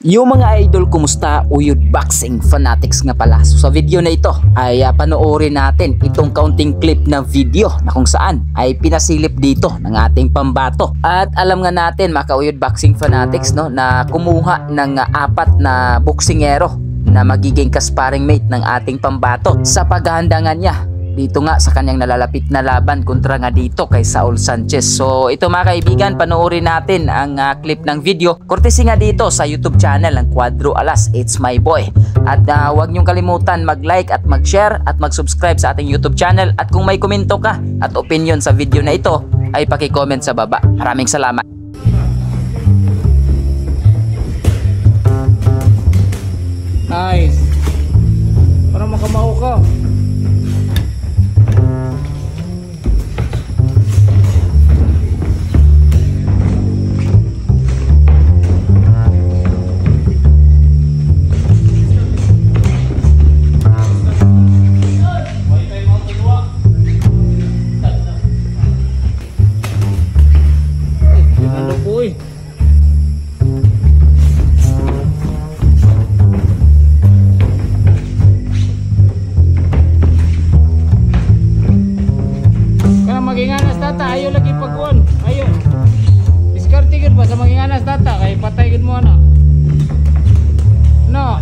Yung mga idol, kumusta? Uyod boxing fanatics nga pala. So sa video na ito ay panoorin natin itong kaunting clip na video na kung saan ay pinasilip dito ng ating pambato. At alam nga natin mga Uyod boxing fanatics, no, na kumuha ng apat na boksingero na magiging kasparing mate ng ating pambato sa paghahandangan niya dito nga sa kanyang nalalapit na laban kontra nga dito kay Saul Sanchez. So ito mga kaibigan, panoorin natin ang clip ng video. Courtesy nga dito sa YouTube channel ng Cuadro Alas, It's My Boy. At huwag niyong kalimutan mag-like at mag-share at mag-subscribe sa ating YouTube channel. At kung may komento ka at opinion sa video na ito ay paki-comment sa baba. Maraming salamat. Nice. Para makamao ka. Ano po eh? Manginganas data, ayo lagi pagkuhan. Ayo. Diskarte gid ba sa manginganas data kay patay gid mo ana. No.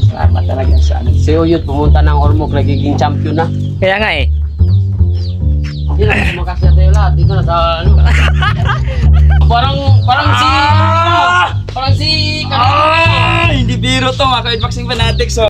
Salamat talaga sa amin. Si Uyod pumunta ng Ormoc, nagiging champion na. Kaya nga eh. Hindi na kumakasya tayo lahat. Dito na sa ano. Parang si Hindi biro to mga Uyod boxing fanatics. So